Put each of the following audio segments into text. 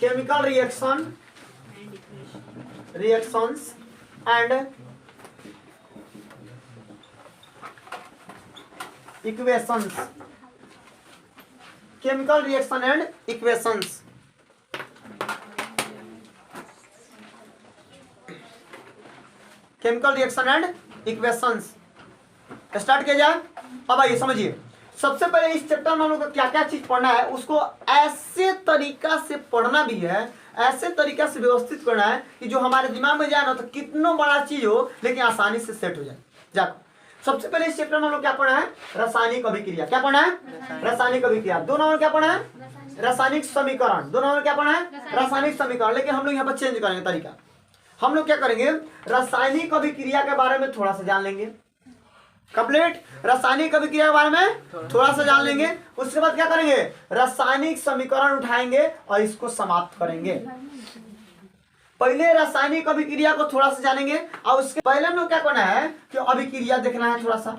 Chemical reactions and equations. Chemical reaction and equations. Chemical reaction and equations start किया जाए। अब आइए समझिए, सबसे पहले इस चैप्टर में हम लोग को क्या क्या चीज पढ़ना है, उसको ऐसे तरीका से पढ़ना भी है, ऐसे तरीका से व्यवस्थित करना है कि जो हमारे दिमाग में जाए ना तो कितना बड़ा चीज हो लेकिन आसानी से सेट हो जाए। जाओ सबसे पहले इस चैप्टर में हम लोग क्या पढ़ना है, रासायनिक अभिक्रिया। क्या पढ़ना है? रासायनिक अभिक्रिया। दो नंबर क्या पढ़ना है? रासायनिक समीकरण। दो नंबर क्या पढ़ना है? रासायनिक समीकरण। लेकिन हम लोग यहाँ पर चेंज करेंगे तरीका। हम लोग क्या करेंगे, रासायनिक अभिक्रिया के बारे में थोड़ा सा जान लेंगे, कंप्लीट रासायनिक अभिक्रिया के बारे में थोड़ा सा जान लेंगे। उसके बाद क्या करेंगे, रासायनिक समीकरण उठाएंगे और इसको समाप्त करेंगे। पहले रासायनिक अभिक्रिया को थोड़ा सा जानेंगे और उसके पहले हम लोग क्या करना है कि अभिक्रिया देखना है। थोड़ा सा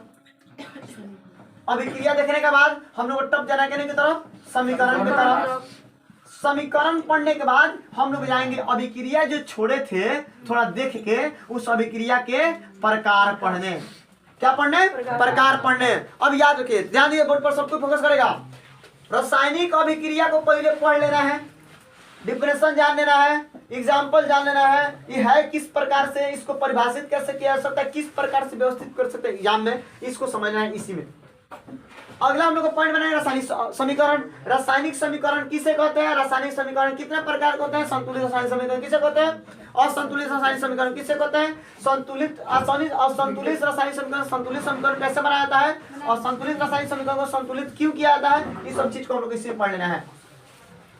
अभिक्रिया देखने के बाद हम लोग टप जाना की तरफ, समीकरण की तरफ। समीकरण पढ़ने के बाद हम लोग जाएंगे अभिक्रिया जो छोड़े थे थोड़ा देख के उस अभिक्रिया के प्रकार पढ़ने। क्या पढ़ने? प्रकार पढ़ने। अब याद रखिए, ध्यान दिए, बोर्ड पर सबको फोकस करेगा। रासायनिक अभिक्रिया को पहले पढ़ लेना है, डिफिनेशन जान लेना है, एग्जाम्पल जान लेना है, ये है किस प्रकार से, इसको परिभाषित कैसे किया जा सकता है, किस प्रकार से व्यवस्थित कर सकते हैं एग्जाम में, इसको समझना है इसी में। अगला हम लोग को पॉइंट बनाए रासायनिक समीकरण। रासायनिक समीकरण किसे कहते हैं? रासायनिक समीकरण कितने प्रकार के होते हैं? संतुलित रासायनिक समीकरण किसे कहते हैं? असंतुलित रासायनिक समीकरण किसे कहते हैं? संतुलित असंतुलित रासायनिक समीकरण। संतुलित समीकरण कैसे बनाया जाता है और संतुलित रासायनिक समीकरण को संतुलित क्यों किया जाता है, इस सब चीज को हम लोग इसमें पढ़ लेना है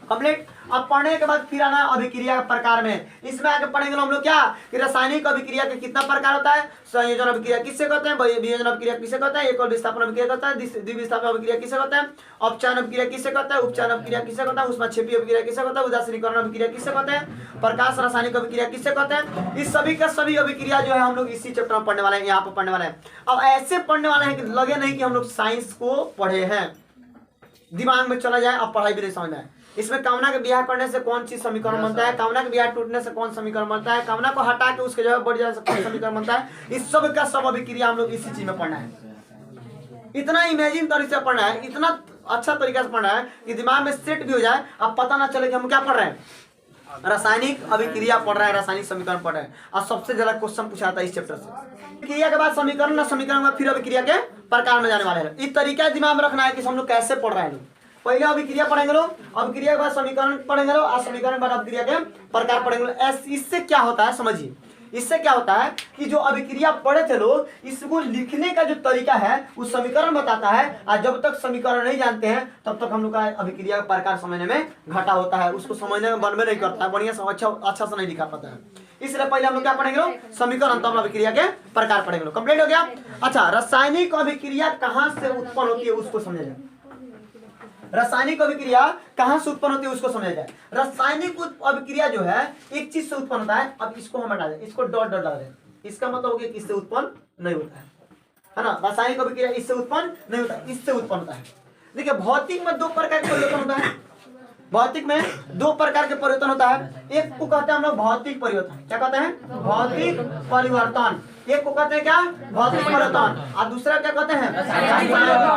कंप्लीट। अब पढ़ने के बाद फिर आना अभिक्रिया के प्रकार में। इसमें आगे पढ़ेंगे हम लोग क्या कि रासायनिक अभिक्रिया के कितना प्रकार होता है, संयोजन अभिक्रिया किससे कहते हैं, वियोजन अभिक्रिया किसे कहते हैं, एकल विस्थापन अभिक्रिया कहता है, द्विविस्थापन अभिक्रिया किसे कहते हैं, अपचयन अभिक्रिया किसे कहते हैं, उपचयन अभिक्रिया किसे कहता है, ऊष्माक्षेपी अभिक्रिया किसे कहता है, उदासीनीकरण अभिक्रिया किसे कहते हैं, प्रकाश रासायनिक अभिक्रिया किसे कहते हैं। इस सभी का सभी अभिक्रिया जो है हम लोग इसी चैप्टर में पढ़ने वाले हैं, यहाँ पर पढ़ने वाले हैं। अब ऐसे पढ़ने वाले हैं कि लगे नहीं कि हम लोग साइंस को पढ़े हैं, दिमाग में चला जाए, अब पढ़ाई भी नहीं समझना है। इसमें कामना के ब्याह करने से कौन सी समीकरण बनता है, कामना के ब्याह टूटने से कौन समीकरण बनता है, कामना को हटा के उसके जगह बढ़ जाने से कौन समीकरण बनता है, इस सब का सब अभिक्रिया हम लोग इसी चीज में पढ़ना है। इतना इमेजिन तरीके से पढ़ना है, इतना अच्छा तरीका से पढ़ना है कि दिमाग में सेट भी हो जाए, अब पता ना चले कि हम क्या पढ़ रहे हैं, रासायनिक अभिक्रिया पढ़ रहे हैं, रासायनिक समीकरण पढ़ रहे हैं। और सबसे ज्यादा क्वेश्चन पूछा था इस चैप्टर से। क्रिया के बाद समीकरण ना, समीकरण के बाद फिर अभिक्रिया के प्रकार में जाने वाले हैं। इस तरीका दिमाग में रखना है कि हम लोग कैसे पढ़ रहे हैं। पहले अभिक्रिया पढ़ेंगे लोग, अभिक्रिया के बाद समीकरण पढ़ेंगे लोग, और समीकरण के बाद अभिक्रिया के प्रकार पढ़ेंगे लोग। इससे क्या होता है समझिए, इससे क्या होता है कि जो अभिक्रिया पढ़े थे लोग, इसको लिखने का जो तरीका है उस समीकरण बताता है, और जब तक समीकरण नहीं जानते हैं तब तक हम लोग का अभिक्रिया का प्रकार समझने में घाटा होता है, उसको समझने में मन में नहीं करता है, बढ़िया से अच्छा से नहीं लिखा पाता है। इसलिए पहले हम लोग क्या पढ़ेंगे लोग, समीकरण, तब अभिक्रिया के प्रकार पढ़ेंगे लोग। कंप्लीट हो गया। अच्छा, रासायनिक अभिक्रिया कहाँ से उत्पन्न होती है उसको समझा जाए। रासायनिक अभिक्रिया कहां से उत्पन्न होती है उसको समझा जाए। रासायनिक अभिक्रिया जो है एक चीज से उत्पन्न होता है। अब इसको हम हटा दें, इसको डॉट डॉट डाल दें, इसका मतलब हो गया कि इससे उत्पन्न नहीं होता है ना। रासायनिक अभिक्रिया इससे उत्पन्न नहीं होता, इससे उत्पन्न होता है। देखिए भौतिक में दो प्रकार के परिवर्तन होता है, भौतिक में दो प्रकार के परिवर्तन होता है। एक को कहते हैं हम लोग भौतिक परिवर्तन। क्या कहते हैं? भौतिक परिवर्तन। एक को कहते हैं क्या? भौतिक परिवर्तन। और दूसरा क्या कहते हैं? रासायनिक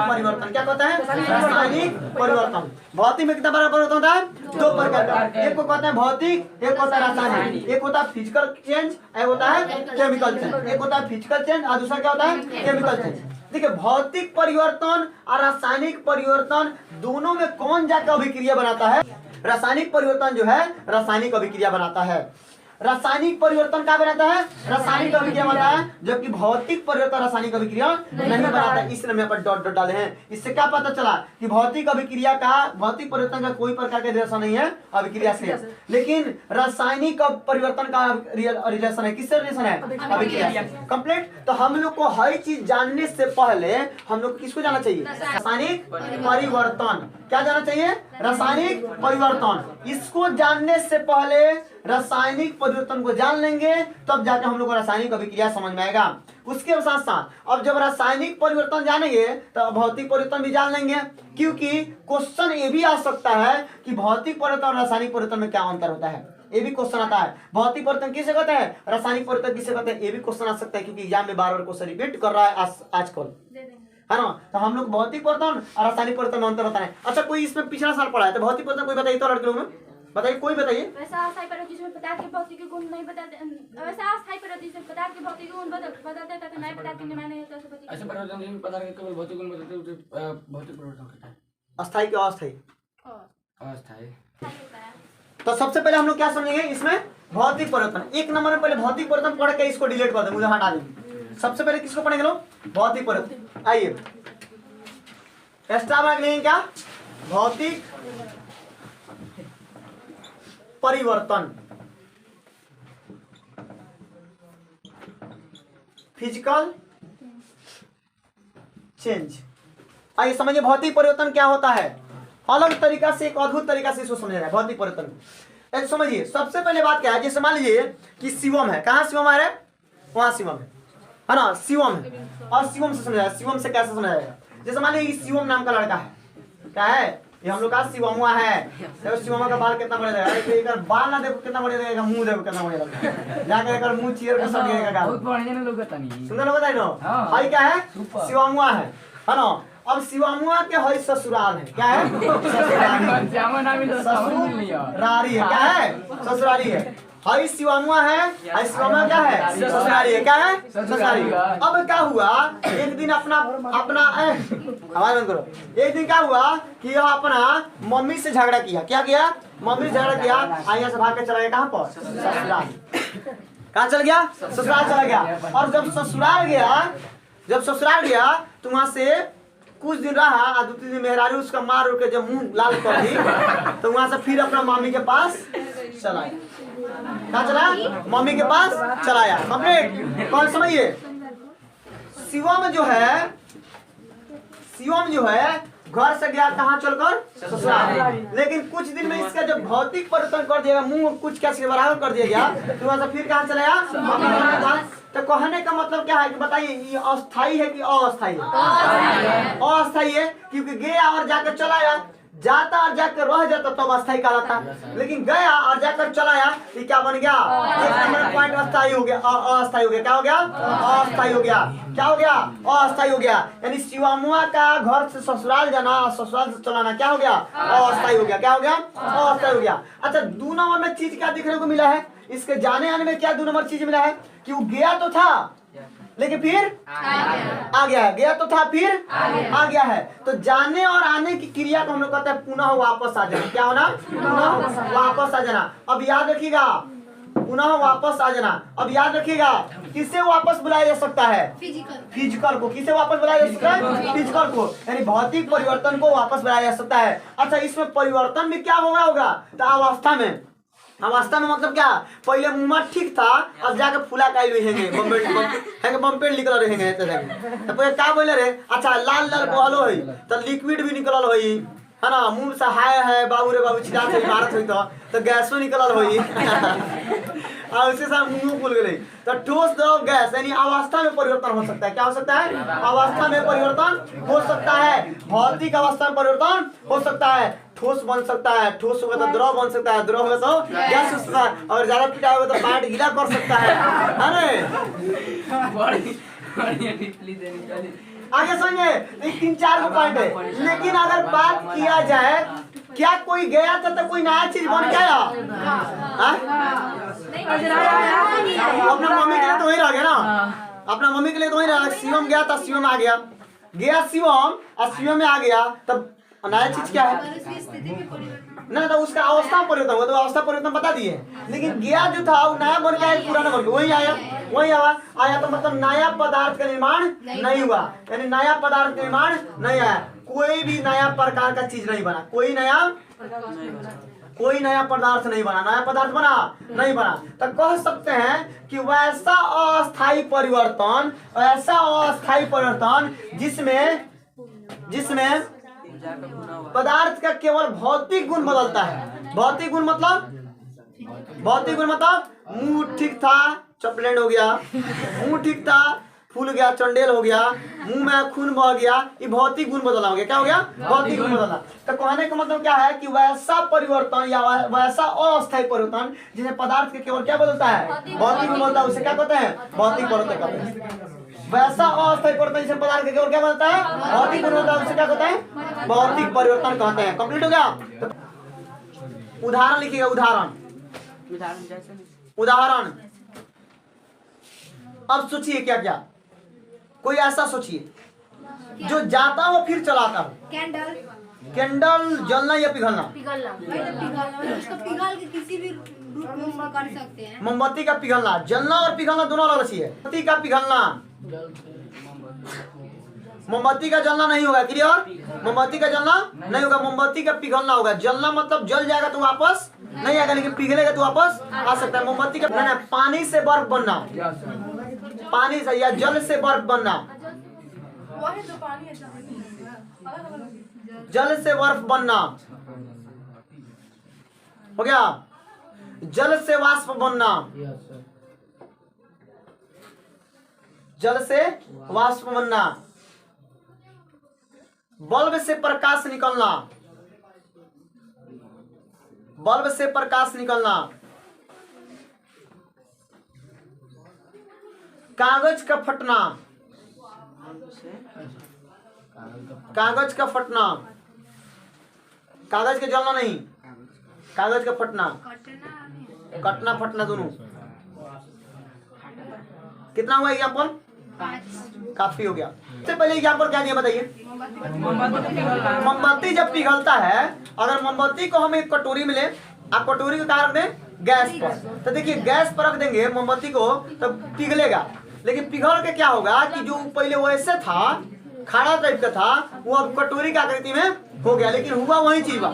परिवर्तन। क्या कहते हैं? रासायनिक परिवर्तन। भौतिक में कितना प्रकार परिवर्तन होता है? दो प्रकार का। एक को कहते हैं भौतिक, एक होता है रासायनिक। एक होता है फिजिकल चेंज, एक होता है केमिकल चेंज। एक होता है फिजिकल चेंज और दूसरा क्या होता है? Chemical change. देखिए भौतिक परिवर्तन और रासायनिक परिवर्तन दोनों में कौन जाकर अभिक्रिया बनाता है? रासायनिक परिवर्तन जो है रासायनिक अभिक्रिया बनाता है। रासायनिक परिवर्तन क्या बनाता है? रासायनिक अभिक्रिया बनाता है, जबकि भौतिक परिवर्तन रासायनिक अभिक्रिया नहीं बनाता। इसलिए हम यहाँ पर डॉट डॉट डाले हैं। इससे क्या पता चला कि भौतिक अभिक्रिया का, भौतिक परिवर्तन का कोई प्रकार का रिलेशन नहीं है अभिक्रिया से, लेकिन रासायनिक परिवर्तन का रिलेशन है। किससे रिलेशन है? अभिक्रिया। कंप्लीट। तो हम लोग को हर चीज जानने से पहले हम लोग किसको जाना चाहिए? रासायनिक परिवर्तन। क्या जाना चाहिए? रासायनिक परिवर्तन। इसको जानने से पहले रासायनिक परिवर्तन को जान लेंगे तब जाके हम लोग को रासायनिक अभिक्रिया समझ में आएगा। उसके साथ साथ अब जब रासायनिक परिवर्तन जानेंगे तो भौतिक परिवर्तन भी जान लेंगे, क्योंकि क्वेश्चन ये भी आ सकता है कि भौतिक परिवर्तन और रासायनिक परिवर्तन में क्या अंतर होता है। ये भी क्वेश्चन आता है, भौतिक परिवर्तन किसे कहते हैं, रासायनिक परिवर्तन किसे कहते हैं, ये भी क्वेश्चन आ सकता है, क्योंकि एग्जाम में बार बार क्वेश्चन रिपीट कर रहा है आजकल, है ना। तो हम लोग भौतिक परिवर्तन और रासायनिक परिवर्तन में अंतर होता है। अच्छा, कोई इसमें पिछला साल पढ़ा है तो भौतिक परिवर्तन कोई बताइए तो लड़के लोग में बताइए, कोई बताइए। वैसा अस्थायी पदार्थ जिसमें पदार्थ के भौतिक गुण नहीं बदलते, वैसा अस्थायी पदार्थ जिसमें पदार्थ के भौतिक गुण बदलते हैं तथा नए पदार्थ के निर्माण नहीं होता है। ऐसे परिवर्तन जिसमें पदार्थ के केवल भौतिक गुण बदलते हैं भौतिक परिवर्तन कहता है। अस्थायी के अस्थायी अस्थायी। तो सबसे पहले हम लोग क्या समझेंगे इसमें, भौतिक परिवर्तन। एक नंबर में पहले भौतिक परिवर्तन पढ़ के इसको डिलीट कर दे, मुझे हटा देंगे। सबसे पहले किसको पढ़ेंगे लोग, भौतिक परिवर्तन। आइए एक्स्ट्रा में लेंगे क्या, भौतिक परिवर्तन, फिजिकल चेंज। आइए समझिए भौतिक परिवर्तन क्या होता है। अलग तरीका से, एक अद्भुत तरीका से इसको समझा जाए भौतिक परिवर्तन। समझिए सबसे पहले बात क्या है, जैसे मान लीजिए कि शिवम है, कहाँ शिवम आ रहा है, वहां शिवम है ना, शिवम है। और शिवम से समझाया, शिवम से कैसे समझाया जाएगा। जैसे मान लीजिए शिवम नाम का लड़का है, क्या है ये हम लोग का शिवमुआ है। देखो शिवमुआ का बाल कितना बड़े रहेगा, एक बाल ना देखो कितना बड़े रहेगा, मुंह देखो कितना बड़े रहेगा, जाकर एक मुंह चीर के सट गिरेगा। बहुत बढ़िया लोग बता नहीं, सुंदर लोग बताइए ना। भाई क्या है, शिवमुआ है ना। अब शिवमुआ के हई ससुराल है, क्या है, ससुरारी है, क्या है, ससुरारी है। हई शिवमुआ है, शिवमुआ क्या है, ससुरारी है, क्या है, ससुरारी। अब क्या हुआ, एक दिन अपना आवाज बंद करो। एक दिन क्या हुआ कि यह अपना मम्मी से झगड़ा किया, क्या किया, मम्मी से झगड़ा किया, यहाँ से भाग के चला गया, कहाँ पर, ससुराल। कहाँ चल गया, ससुराल चला गया। और जब ससुराल गया तो वहां से कुछ दिन रहा, 2-3 दिन मेहरारू उसका मार के जब मुंह लाल कर दी तो वहां से फिर अपना मम्मी के पास चला गया। कहाँ चला, मम्मी के पास चलाया। कंप्लीट कौन समझिए। शिवम जो है घर से गया कहाँ चलकर, ससुराल। लेकिन कुछ दिन में इसका जब भौतिक परिवर्तन कर दिया, मुंह कुछ क्या से बराबर कर दिया गया, तो वहां से फिर कहाँ चला गया, मम्मी के पास। तो कहने का मतलब क्या है कि बताइए, ये अस्थाई है कि अस्थाई है, अस्थाई है, क्योंकि गया और जाकर चलाया, जाता और जाकर रह जाता तब अस्थाई कहलाता, लेकिन गया और जाकर चलाया ये क्या बन गया, एक नंबर पॉइंट अस्थाई हो गया, अस्थाई हो गया। क्या हो गया, अस्थाई हो गया। क्या हो गया, अस्थाई हो गया। यानी शिवमुआ का घर से ससुराल जाना, ससुराल से चलाना क्या हो गया, अस्थाई हो गया। क्या हो गया, अस्थाई हो गया। अच्छा, 2 नंबर में चीज क्या देखने को मिला है, इसके जाने आने में क्या 2 नंबर चीज मिला है कि वो गया तो था लेकिन फिर आ गया है, गया तो था फिर आ गया है। तो जाने और आने की क्रिया को हम लोग कहते हैं पुनः वापस आ जाना। क्या होना, पुनः वापस आ जाना। अब याद रखिएगा, पुनः वापस आ जाना। अब याद रखिएगा, किसे वापस बुलाया जा सकता है, फिजिकल को। किसे वापस बुलाया जा सकता है, फिजिकल को, यानी भौतिक परिवर्तन को वापस बुलाया जा सकता है। अच्छा, इसमें परिवर्तन भी क्या होगा तो अवस्था में मतलब क्या, पहले मुंह ठीक था, अब जाके फूला काई रहेंगे, बम्पेड निकल रहेंगे। तो पहले क्या बोले रे, अच्छा लाल बहलो है तो लिक्विड भी निकलल होई, है ना। मुंह से हाय है बाबू रे बाबू छिड़ा से इमारत हुई तो गैसो निकलल होई और उसके साथ मुंह खुल गई। तो ठोस द्रव गैस यानी अवस्था में परिवर्तन हो सकता है। क्या हो सकता है, अवस्था में परिवर्तन हो सकता है। भौतिक अवस्था में परिवर्तन हो सकता है। ठोस बन सकता है, ठोस होगा तो द्रव बन सकता है, द्रव होगा तो गैस हो सकता है, और ज्यादा पिटा होगा तो पार्ट गीला कर सकता है। आगे समझे, 3-4 को पॉइंट है। लेकिन अगर बात किया जाए क्या कोई गया था तो कोई नया चीज बन गया, अपना मम्मी के लिए तो वही रह गया ना, अपना मम्मी के लिए तो वही रहा। शिवम गया था, शिवम आ गया, शिवम और शिवम में आ गया, तब नया चीज क्या है ना, तो उसका अवस्था परिवर्तन हुआ, तो अवस्था परिवर्तन बता दिए। लेकिन गया जो था वो नया बन गया, पुराना बन गया, वही आया तो मतलब नया पदार्थ का निर्माण नहीं हुआ, यानी नया पदार्थ का निर्माण नहीं आया, कोई भी नया प्रकार का चीज नहीं बना, कोई नया पदार्थ नहीं बना, नया पदार्थ बना नहीं बना। तो कह सकते हैं कि वैसा अस्थायी परिवर्तन जिसमें पदार्थ का केवल भौतिक गुण बदलता है। भौतिक गुण मतलब मुंह ठीक था चपलेट हो गया, मुंह ठीक था फूल गया चंडेल हो गया, मुंह में खून बह गया, ये भौतिक गुण बदला हो गया। क्या हो गया? भौतिक गुण बदला। तो कहने का मतलब क्या है कि वैसा परिवर्तन या वैसा अस्थायी परिवर्तन जिसे पदार्थ के केवल क्या बदलता है? भौतिक गुण बदलता है, उसे क्या कहते हैं? भौतिक परिवर्तन कहते हैं। वैसा अस्थायी परिवर्तन जिसे पदार्थ के केवल क्या बदलता है? भौतिक गुण बदलता है, उसे क्या कहते हैं? भौतिक परिवर्तन कहते हैं। कंप्लीट हो गया? उदाहरण लिखिएगा। उदाहरण अब सोचिए क्या क्या, कोई ऐसा सोचिए जो जाता हो फिर चलाता हो। कैंडल जलना या पिघलना? उसको पिघल के किसी भी रूप में उसको कर सकते हैं। मोमबत्ती का पिघलना, जलना और पिघलना दोनों अलग चीज है। मोमबत्ती का पिघलना, मोमबत्ती का जलना नहीं होगा। क्लियर? मोमबत्ती का जलना नहीं होगा, मोमबत्ती का पिघलना होगा। जलना मतलब जल जाएगा तो वापस नहीं आएगा, लेकिन पिघलेगा तो वापस आ सकता है। मोमबत्ती का नहीं, पानी से बर्फ बनना, पानी से या जल से बर्फ बनना, जल से बर्फ बनना हो गया। जल से वाष्प बनना, जल से वाष्प बनना। बल्ब से प्रकाश निकलना, बल्ब से प्रकाश निकलना। कागज का फटना, कागज का फटना, कागज के जलना नहीं, कागज का फटना, कटना फटना दोनों। कितना हुआ एग्जाम्पल? काफी हो गया। सबसे पहले एग्जाम्पल क्या दिया बताइए? मोमबत्ती जब पिघलता है, अगर मोमबत्ती को हम एक कटोरी में ले, आप कटोरी को कहाँ रख दें? गैस पर। तो देखिए गैस पर रख देंगे मोमबत्ती को तो पिघलेगा, लेकिन पिघल के क्या होगा कि जो पहले वैसे था खाड़ा टाइप का था, वो अब कटोरी की आकृति में हो गया, लेकिन हुआ वही चीज बा,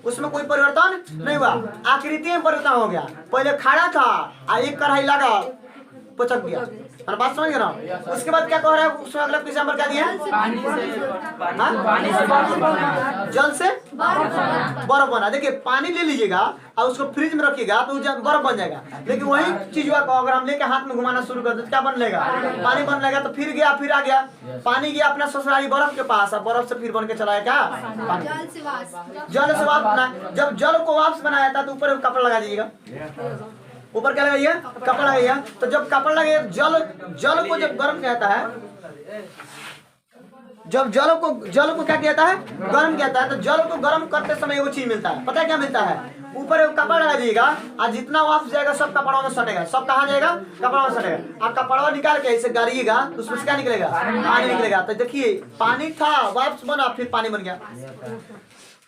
उसमें कोई परिवर्तन नहीं हुआ, आकृति में परिवर्तन हो गया। पहले खाड़ा था, एक कढ़ाई लगा पचक गया। बात समझ गए ना? उसके बाद क्या कह रहा है उसमें? अगला एग्जाम्पल क्या दिया? जल से बर्फ बना। देखिए पानी ले लीजिएगा और उसको फ्रिज में रखिएगा तो बर्फ बन जाएगा, लेकिन वही चीज को अगर हम लेके हाथ में घुमाना शुरू कर दे तो क्या बन लेगा? पानी बन लेगा। तो फिर गया, फिर आ गया, पानी गया अपना ससुराली बर्फ के पास, और बर्फ से फिर बन के चलाया क्या? पानी। जल से वाष्प बना। जब जल को वाष्प बनाया था तो ऊपर कपड़ा लगा दीजिएगा। ऊपर क्या लगाइए? कपड़ा लगाइए। तो जब कपड़ा लगे, जल को जब गर्म कहता है, जब जल को क्या कहता है? गर्म कहता है। तो जल को गर्म करते समय वो चीज मिलता है, पता है क्या मिलता है? ऊपर एक कपड़ा लगा दीजिएगा और जितना वाष्प जाएगा सब कपड़ों में सटेगा। सब कहाँ जाएगा? कपड़ों में सटेगा। आप कपड़ा निकाल के ऐसे गाड़िएगा तो उसमें से क्या निकलेगा? पानी निकलेगा। तो देखिए पानी था, वाष्प बना, फिर पानी बन गया।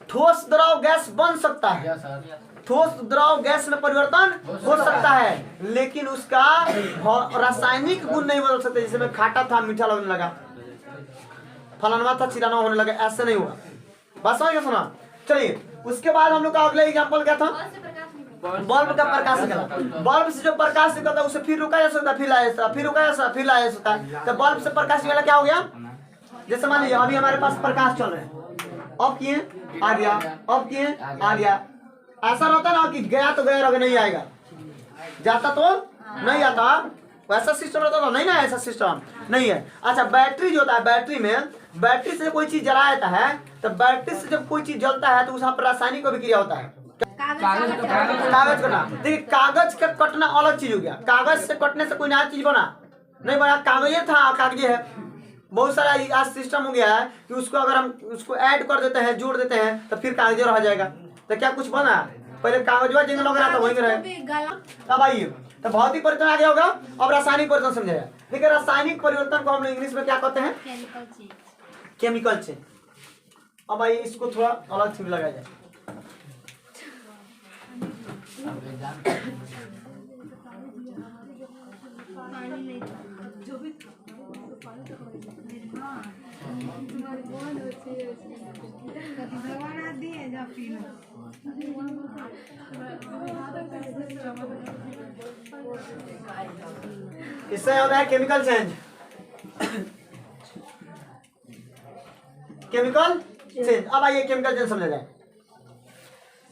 ठोस द्रव गैस बन सकता है, ठोस द्रव गैस में परिवर्तन हो सकता है, लेकिन उसका रासायनिक गुण नहीं बदल सकते। जैसे में खाटा था मीठा लगने लगा, फलाना था चिराना होने लगा, ऐसे नहीं हुआ। बात समझ गए? सुना? चलिए उसके बाद हम लोग का अगला एग्जाम्पल क्या था? बल्ब का प्रकाश निकला। बल्ब से जो प्रकाश निकलता है उसे फिर रुका जा सकता है, फिर लाया जाता है, फिर रुका जा सकता है, फिर लाया जा सकता है। तो बल्ब से प्रकाश निकला क्या हो गया? जैसे मान लीजिए अभी हमारे पास प्रकाश चल रहे हैं, ऑफ किए आ गया, ऑफ किए आ गया। ऐसा रहता ना कि गया तो गया, अगर नहीं आएगा, जाता तो नहीं आता, वैसा सिस्टम रहता था नहीं ना? ऐसा सिस्टम नहीं है। अच्छा बैटरी जो होता है, बैटरी में बैटरी से कोई चीज जला जाता है, तो बैटरी से जब कोई चीज जलता है तो उसमें रासायनिक अभिक्रिया होता है। कागज कटना। देखिए कागज का कटना अलग चीज हो गया। कागज से कटने से कोई नया चीज बना नहीं, बना। कागजे था, कागजे है। बहुत सारा आज सिस्टम हो गया है कि उसको अगर हम उसको ऐड कर देते हैं, जोड़ देते हैं, तो फिर कागज रह जाएगा। तो क्या कुछ बना? पहले कागजवा जिंगल लग रहा था वही रहे। अब आइए, तो भौतिक परिवर्तन आ गया होगा। अब रासायनिक परिवर्तन समझाया। देखिए रासायनिक परिवर्तन को हम लोग इंग्लिश में क्या कहते हैं? Chemical change. अब आइए इसको थोड़ा अलग से लगाया जाए। इससे होता है केमिकल चेंज। Chemical change. अब आइए केमिकल चेंज समझा जाए।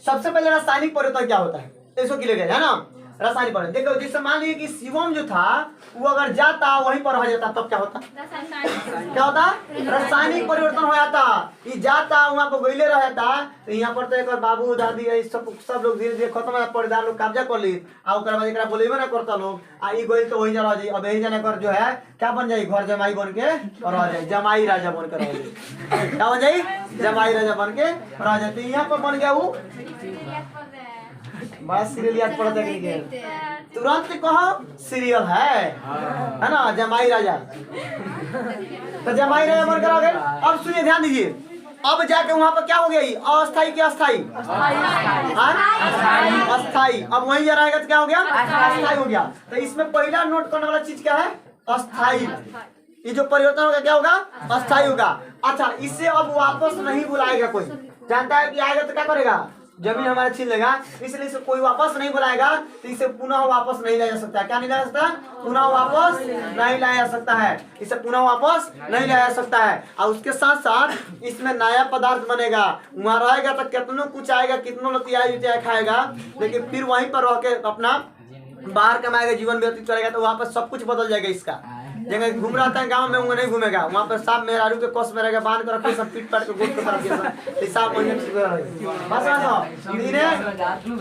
सबसे पहले रासायनिक परिवर्तन क्या होता है इसको क्लियर है ना। रासायनिक परिवर्तन देखो, जिससे मान लीजिए कि शिवम जो था वो अगर जाता वहीं पर रह जाता तब क्या होता, क्या होता, रासायनिक परिवर्तन हो जाता। ये जाता वहां पर गईले रहता तो यहाँ पर तो एक बाबू दादी सब लोग धीरे धीरे खत्म है, परिवार लोग कब्जा कर ली आ ओकर बाद एकरा बोलेबे ना करता लोग आ ई गई तो वही जा रह जाई। अब यही जाने कर जो है क्या बन जाई, घर जमाई बन के रह जाए, जमाई राजा बन के रह जाए। क्या बन जाई, जमाई राजा बन के रह जाए। तो यहाँ पर बन गया वो बस सीरियल याद पड़ता है तुरंत कहो सीरियल है ना, जमाई राजा। तो जमाई राजा बनकर आ गए। अब सुनिए ध्यान दीजिए, अब जाके वहां पर क्या हो गया, अस्थाई की अस्थाई, अस्थाई। अब वहीं जा रहेगा तो क्या हो गया, अस्थाई हो गया। तो इसमें पहला नोट करने वाला चीज क्या है, अस्थाई। ये जो परिवर्तन होगा क्या होगा, अस्थाई होगा। अच्छा, इससे अब वापस नहीं बुलाएगा कोई, जानता है कि आएगा तो क्या करेगा, जमीन हमारा छीन लेगा, इसलिए इसे कोई वापस नहीं बुलाएगा। तो इसे पुनः वापस नहीं लाया जा सकता। क्या नहीं लाया जा सकता, पुनः वापस नहीं लाया जा सकता है, इसे पुनः वापस नहीं लाया जा सकता है। और उसके साथ साथ इसमें नया पदार्थ बनेगा। वहां रहेगा तो कितनों कुछ आएगा, कितनों लतिया खाएगा, लेकिन फिर वहीं पर रह के अपना बाहर कमाएगा, जीवन व्यतीत करेगा। तो वहां पर सब कुछ बदल जाएगा। इसका जगह घूम रहा था गांव में, वो नहीं घूमेगा, वहाँ पर सांप मेहरारू के कस में रहेगा, बांध कर रखे सब, पीट पाट के गोद पर रखे सांप महीने बस।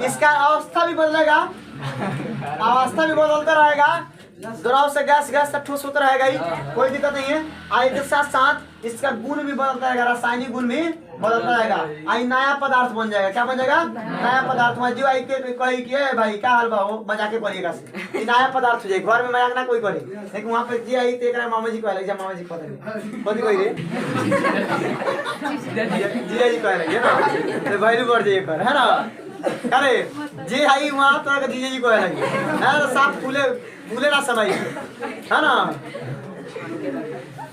इसका अवस्था भी बदलेगा, अवस्था भी बदलता रहेगा। द्रव से गैस, गैस से ठोस होता रहेगा ही, कोई दिक्कत नहीं है। आई के साथ साथ इसका गुण भी बदलता रहेगा, रासायनिक गुण भी बदलता रहेगा। आई नया पदार्थ बन जाएगा। क्या बन जाएगा, नया पदार्थ। जो आई के कही कि भाई क्या हाल बा हो, मजाक करिएगा से नया पदार्थ हो जाए। घर में मजाक ना कोई करे, लेकिन वहाँ पे जी आई तो मामा जी कह मामा जी कथी कही रे जीजा जी कह रही है ना, वैल्यू बढ़ जाइए कर है ना। अरे जे आई वहाँ तो जीजा जी कह रही है, साफ फूले ना समय है ना।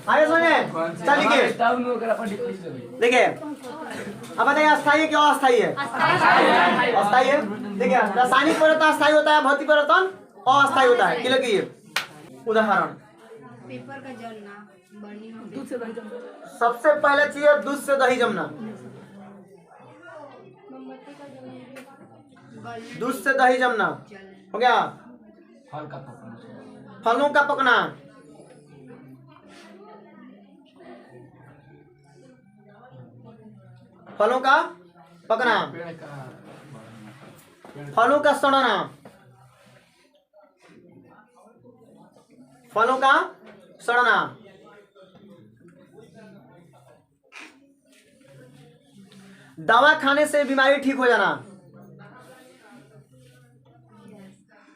आगे सुनिए, चलिए देखिए, अब बताइए अस्थाई है क्या अस्थाई है, अस्थाई है। देखिए रासायनिक परिवर्तन अस्थाई होता है, भौतिक परिवर्तन अस्थाई होता है। क्लियर कीजिए उदाहरण, पेपर का जलना, बर्निंग ऑफ दूध से दही जमना। सबसे पहले चीज है दूध से दही जमना। दूध से दही जमना हो गया। फलों का पकना, फलों का पकना, फलों का सड़ना, फलों का सड़ना, दवा खाने से बीमारी ठीक हो जाना,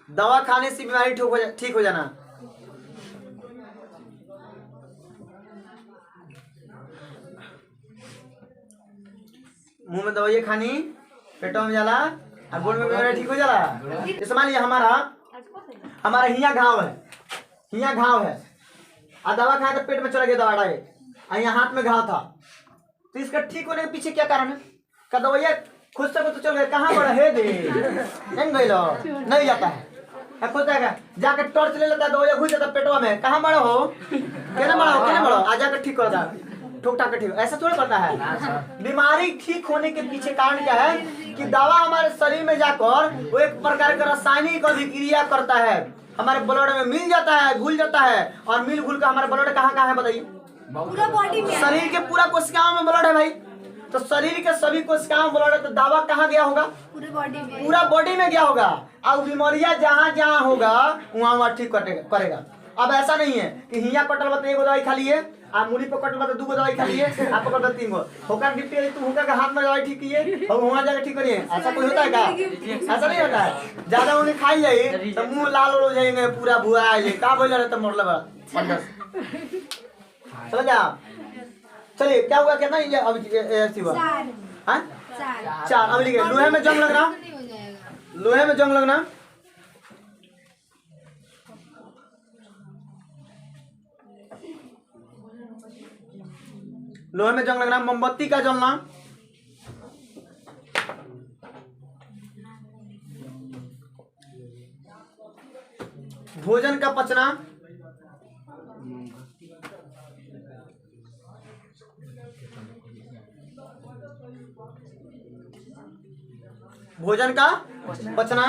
दवा खाने से बीमारी ठीक हो जाना। मुंह में दवाई खानी, पेटों में जाला, और गोड़ में बीमारी ठीक हो जाला। जैसे मान लीजिए हमारा हिया घाव है, हिया घाव है, और दवा खाए तो पेट में चला गया दवा डाले, और यहाँ हाथ में घाव था। तो इसका ठीक होने के पीछे क्या कारण है, का दवाइया खुद से तो चल गया, कहाँ बड़ा है दे नहीं जाता है, खुद जाएगा जाकर टॉर्च ले लेता है, दवाइया घुस जाता पेटवा में, कहाँ बड़ा हो, कहना बड़ा आ जाकर ठीक करता है, ठोक ठाक ठीक। ऐसा थोड़ा करता है। बीमारी ठीक होने के पीछे कारण क्या है कि दवा हमारे शरीर में जाकर वो एक प्रकार का रासायनिक अभिक्रिया करता है, हमारे ब्लड में मिल जाता है, घुल जाता है, और मिल घुल का हमारे ब्लड कहाँ है बताइए, पूरा बॉडी में, शरीर के पूरा कोशिकाओं में ब्लड है भाई। तो शरीर के सभी कोशिकाओं में ब्लड है, तो दवा कहाँ गया होगा, पूरे बॉडी में, पूरा बॉडी में गया होगा। और बीमारियां जहाँ जहाँ होगा वहाँ ठीक करेगा। अब ऐसा नहीं है कि हिया कटल बता एगो दवाई खा लिए, आप मूली पर कटल बता 2 दवाई खा लिए, आप पकड़ बता 3 होकर गिफ्ट तुम होकर हाथ में दवाई ठीक किए और वहाँ जाकर ठीक करिए। ऐसा कोई होता है क्या, ऐसा नहीं होता है। ज्यादा उन्हें खाई जाए तो मुंह लाल हो जाएंगे, पूरा भुआ आ जाए, का बोल रहे तो मोड़ लगा चलो जा। चलिए क्या हुआ, कितना ऐसी हुआ, 4। अब लिखे लोहे में जंग लगना, लोहे में जंग लगना, लोहे में जंग लगना, मोमबत्ती का जलना, भोजन का पचना, भोजन का पचना